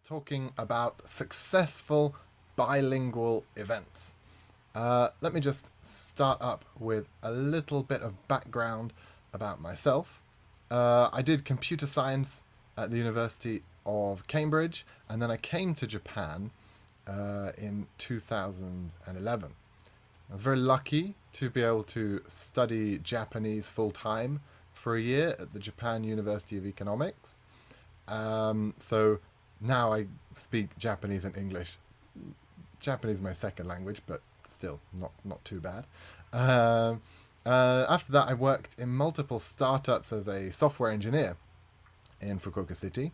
talking about successful bilingual events. Let me just start up with a little bit of background about myself. I did computer science at the University of Cambridge, and then I came to Japan in 2011. I was very lucky to be able to study Japanese full time for a year at the Japan University of Economics. So now I speak Japanese and English. Japanese is my second language, but still not too bad. After that, I worked in multiple startups as a software engineer in Fukuoka City,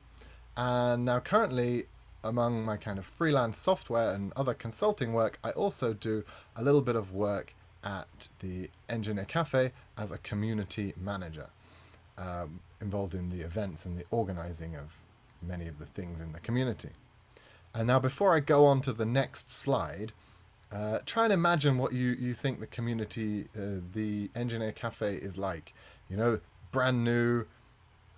and now currently among my kind of freelance software and other consulting work, I also do a little bit of work at the Engineer Cafe as a community manager, involved in the events and the organizing of many of the things in the community. And now, before I go on to the next slide, try and imagine what you think the community, the Engineer Cafe is like. You know, brand new,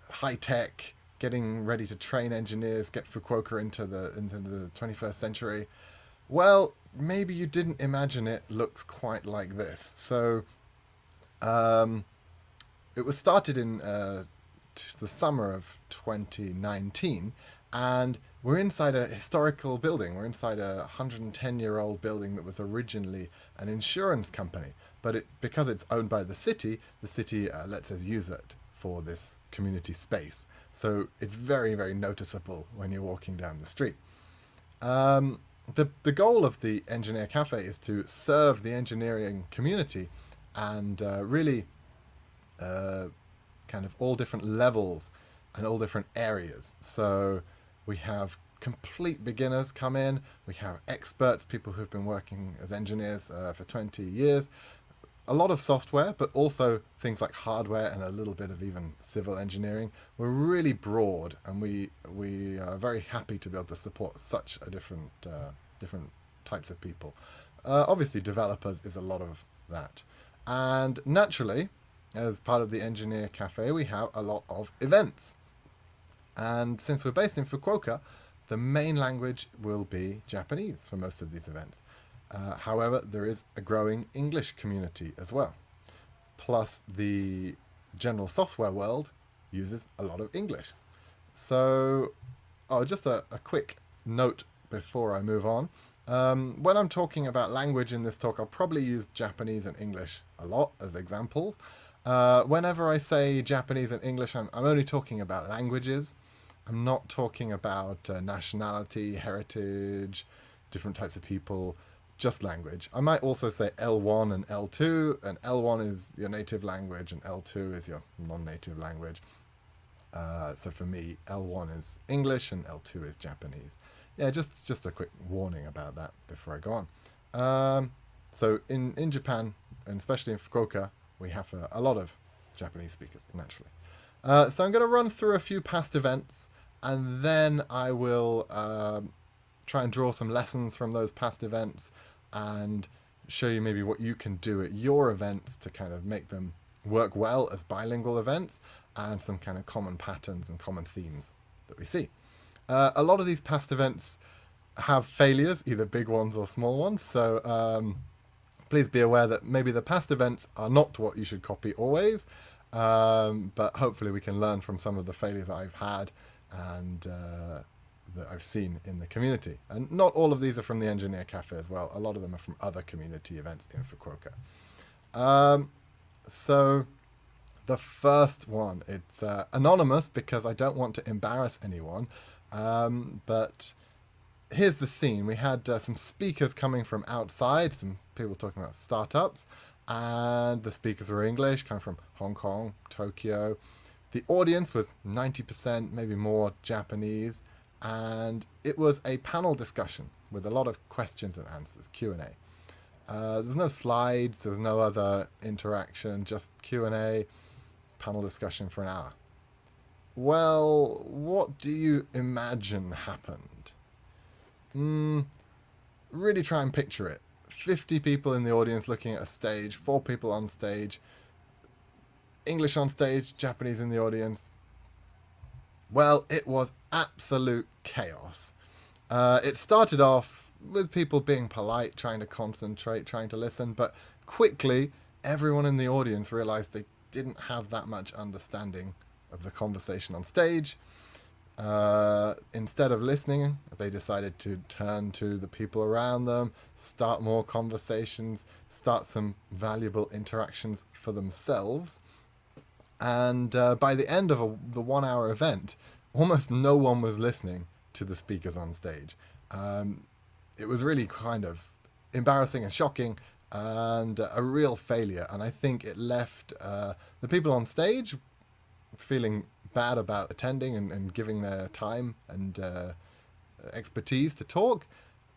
high tech, getting ready to train engineers, get Fukuoka into the 21st century. Well, maybe you didn't imagine it looks quite like this. So, it was started in the summer of 2019, and we're inside a historical building. We're inside a 110-year-old building that was originally an insurance company, but because it's owned by the city lets us use it for this community space. So it's very, very noticeable when you're walking down the street. The goal of the Engineer Cafe is to serve the engineering community and really kind of all different levels and all different areas. So we have complete beginners come in, we have experts, people who've been working as engineers for 20 years, a lot of software, but also things like hardware and a little bit of even civil engineering. We're really broad, and we are very happy to be able to support such a different types of people. Obviously, developers is a lot of that, and naturally, as part of the Engineer Cafe, we have a lot of events. And since we're based in Fukuoka, the main language will be Japanese for most of these events. However, there is a growing English community as well. Plus, the general software world uses a lot of English. So, just a quick note before I move on. When I'm talking about language in this talk, I'll probably use Japanese and English a lot as examples. Whenever I say Japanese and English, I'm only talking about languages. I'm not talking about nationality, heritage, different types of people, just language. I might also say L1 and L2, and L1 is your native language and L2 is your non-native language. So for me, L1 is English and L2 is Japanese. Yeah, just a quick warning about that before I go on. So in Japan, and especially in Fukuoka, we have a lot of Japanese speakers, naturally. So I'm going to run through a few past events, and then I will try and draw some lessons from those past events and show you maybe what you can do at your events to kind of make them work well as bilingual events, and some kind of common patterns and common themes that we see. A lot of these past events have failures, either big ones or small ones, so please be aware that maybe the past events are not what you should copy always, but hopefully we can learn from some of the failures I've had and that I've seen in the community. And not all of these are from the Engineer Cafe as well. A lot of them are from other community events in Fukuoka. So the first one, it's anonymous because I don't want to embarrass anyone, but here's the scene. We had some speakers coming from outside, some people talking about startups, and the speakers were English, coming from Hong Kong, Tokyo. The audience was 90%, maybe more, Japanese, and it was a panel discussion with a lot of questions and answers, Q&A. There's no slides, there was no other interaction, just Q&A, panel discussion for an hour. Well, what do you imagine happened? Really try and picture it. 50 people in the audience looking at a stage, 4 people on stage, English on stage, Japanese in the audience. Well, it was absolute chaos. It started off with people being polite, trying to concentrate, trying to listen, but quickly everyone in the audience realized they didn't have that much understanding of the conversation on stage. Instead of listening, they decided to turn to the people around them, start more conversations, start some valuable interactions for themselves. And by the end of the 1 hour event, almost no one was listening to the speakers on stage. It was really kind of embarrassing and shocking and a real failure. And I think it left the people on stage feeling bad about attending and giving their time and expertise to talk.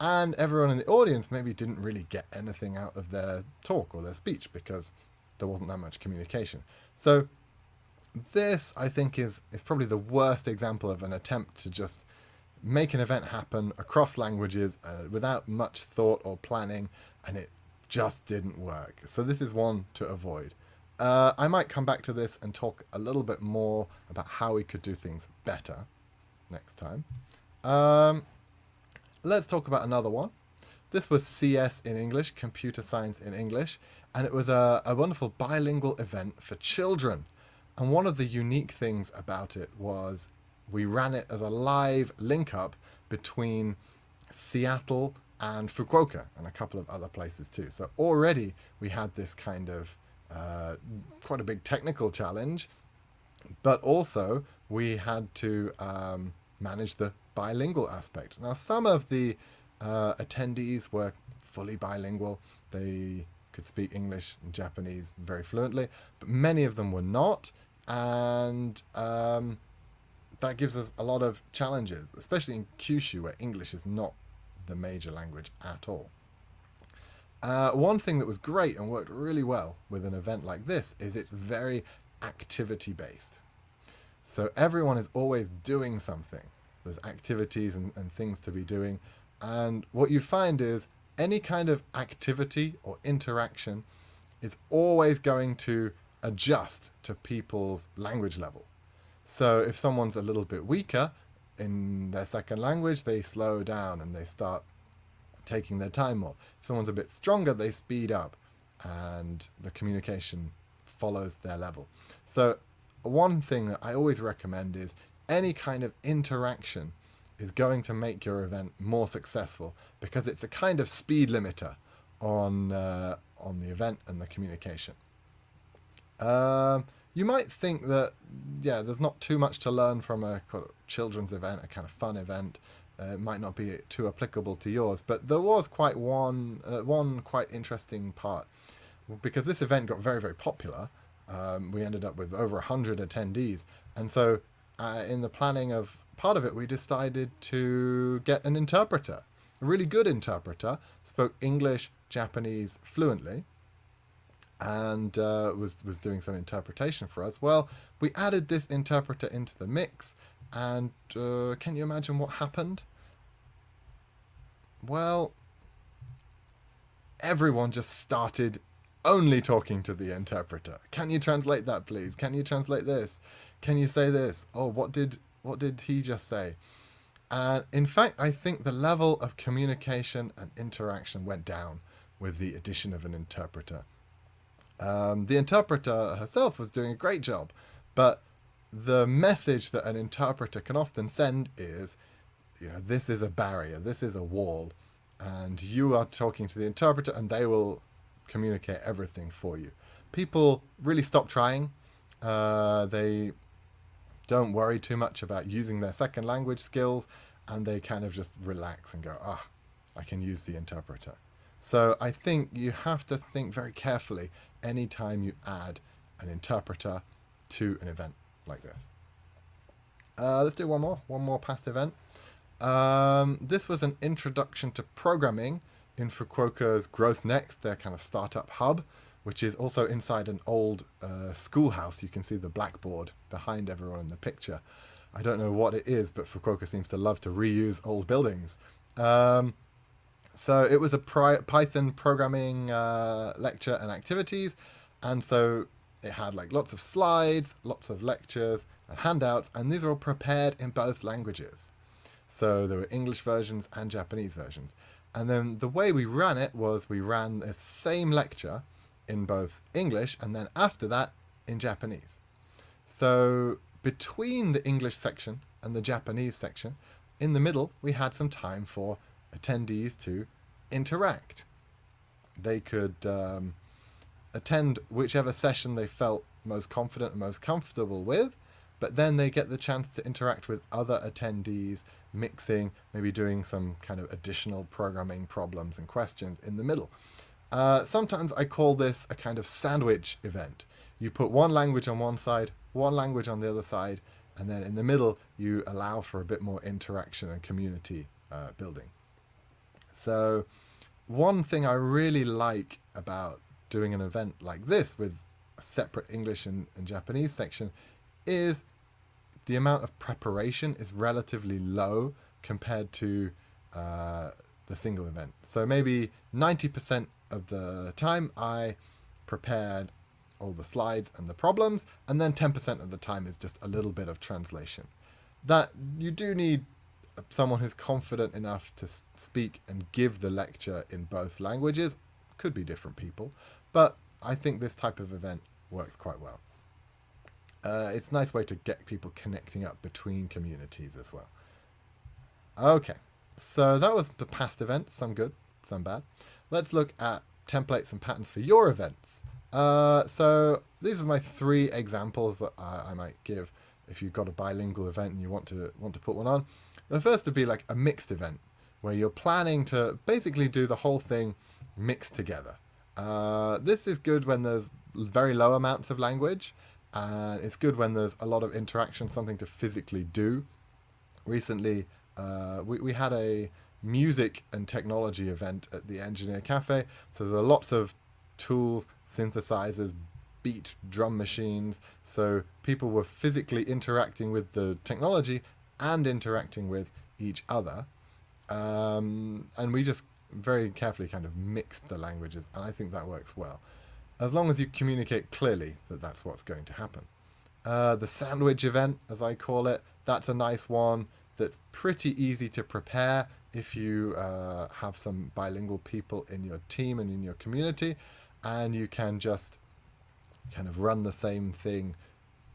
And everyone in the audience maybe didn't really get anything out of their talk or their speech because there wasn't that much communication. So this, I think, is probably the worst example of an attempt to just make an event happen across languages without much thought or planning, and it just didn't work. So this is one to avoid. I might come back to this and talk a little bit more about how we could do things better next time. Let's talk about another one. This was CS in English, Computer Science in English, and it was a wonderful bilingual event for children. And one of the unique things about it was we ran it as a live link-up between Seattle and Fukuoka and a couple of other places too. So already we had this kind of quite a big technical challenge, but also we had to manage the bilingual aspect. Now, some of the attendees were fully bilingual. They could speak English and Japanese very fluently, but many of them were not. And that gives us a lot of challenges, especially in Kyushu, where English is not the major language at all. One thing that was great and worked really well with an event like this is it's very activity-based. So everyone is always doing something. There's activities and things to be doing. And what you find is any kind of activity or interaction is always going to adjust to people's language level. So if someone's a little bit weaker in their second language, they slow down and they start taking their time more. If someone's a bit stronger, they speed up and the communication follows their level. So one thing that I always recommend is any kind of interaction is going to make your event more successful because it's a kind of speed limiter on the event and the communication. You might think that, there's not too much to learn from a children's event, a kind of fun event. It might not be too applicable to yours, but there was quite one quite interesting part. Because this event got very, very popular, we ended up with over 100 attendees. And so in the planning of part of it, we decided to get an interpreter. A really good interpreter, spoke English, Japanese fluently, and was doing some interpretation for us. Well, we added this interpreter into the mix, and can you imagine what happened? Well, everyone just started only talking to the interpreter. Can you translate that, please? Can you translate this? Can you say this? Oh, what did he just say? And in fact, I think the level of communication and interaction went down with the addition of an interpreter. The interpreter herself was doing a great job, but the message that an interpreter can often send is, this is a barrier, this is a wall, and you are talking to the interpreter and they will communicate everything for you. People really stop trying. They don't worry too much about using their second language skills, and they kind of just relax and go, I can use the interpreter. So I think you have to think very carefully anytime you add an interpreter to an event like this. Let's do one more past event. This was an introduction to programming in Fukuoka's Growth Next, their kind of startup hub, which is also inside an old schoolhouse. You can see the blackboard behind everyone in the picture. I don't know what it is, but Fukuoka seems to love to reuse old buildings. So it was a Python programming lecture and activities, and so it had lots of slides, lots of lectures and handouts, and these were all prepared in both languages. So there were English versions and Japanese versions. And then the way we ran it was we ran the same lecture in both English and then after that in Japanese. So between the English section and the Japanese section, in the middle, we had some time for attendees to interact. They could attend whichever session they felt most confident and most comfortable with, but then they get the chance to interact with other attendees, mixing, maybe doing some kind of additional programming problems and questions in the middle. Sometimes I call this a kind of sandwich event. You put one language on one side, one language on the other side, and then in the middle you allow for a bit more interaction and community building. So one thing I really like about doing an event like this with a separate English and Japanese section is the amount of preparation is relatively low compared to the single event. So maybe 90% of the time I prepared all the slides and the problems, and then 10% of the time is just a little bit of translation. That you do need someone who's confident enough to speak and give the lecture in both languages. Could be different people, but I think this type of event works quite well. It's a nice way to get people connecting up between communities as well. Okay, so that was the past events, some good, some bad. Let's look at templates and patterns for your events. So these are my 3 examples that I might give if you've got a bilingual event and you want to put one on. The first would be like a mixed event where you're planning to basically do the whole thing mixed together. This is good when there's very low amounts of language, and it's good when there's a lot of interaction, something to physically do. Recently, we had a music and technology event at the Engineer Cafe, so there are lots of tools, synthesizers, beat drum machines, so people were physically interacting with the technology and interacting with each other, and we just very carefully kind of mixed the languages, and I think that works well as long as you communicate clearly that that's what's going to happen. The sandwich event, as I call it, that's a nice one that's pretty easy to prepare if you have some bilingual people in your team and in your community, and you can just kind of run the same thing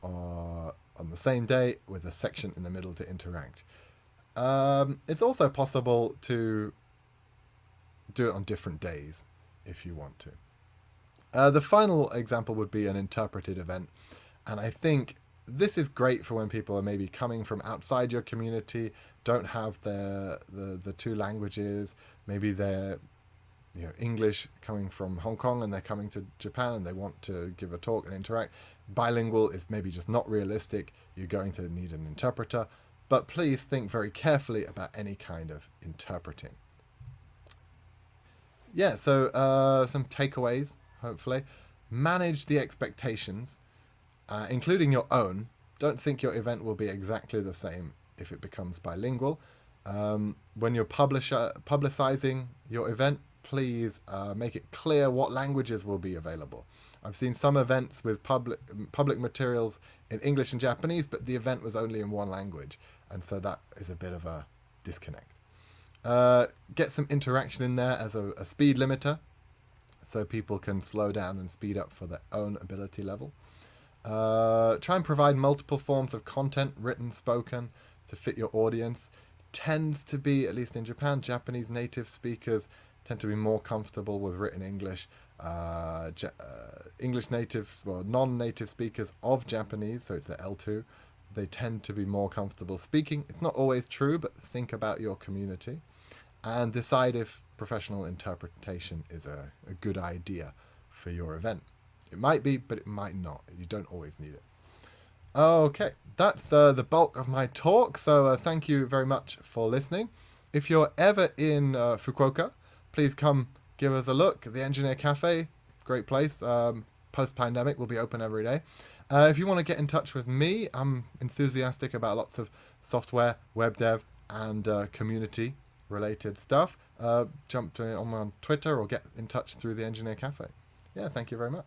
on the same day with a section in the middle to interact. It's also possible to do it on different days if you want to. The final example would be an interpreted event, and I think this is great for when people are maybe coming from outside your community, don't have the 2 languages, maybe they're English coming from Hong Kong and they're coming to Japan and they want to give a talk and interact. Bilingual is maybe just not realistic. You're going to need an interpreter, but please think very carefully about any kind of interpreting. Yeah, so some takeaways, hopefully. Manage the expectations, including your own. Don't think your event will be exactly the same if it becomes bilingual. When you're publicizing your event, please make it clear what languages will be available. I've seen some events with public materials in English and Japanese, but the event was only in one language, and so that is a bit of a disconnect. Get some interaction in there as a speed limiter, so people can slow down and speed up for their own ability level. Try and provide multiple forms of content, written, spoken, to fit your audience. Tends to be, at least in Japan, Japanese native speakers tend to be more comfortable with written English. English native, well, non-native speakers of Japanese, so it's a L2, they tend to be more comfortable speaking. It's not always true, but think about your community and decide if professional interpretation is a good idea for your event. It might be, but it might not. You don't always need it. Okay, that's the bulk of my talk, so thank you very much for listening. If you're ever in Fukuoka, please come give us a look at the Engineer Cafe. Great place. Post-pandemic, we'll be open every day. If you want to get in touch with me, I'm enthusiastic about lots of software, web dev, and community-related stuff. Jump on Twitter or get in touch through the Engineer Cafe. Yeah, thank you very much.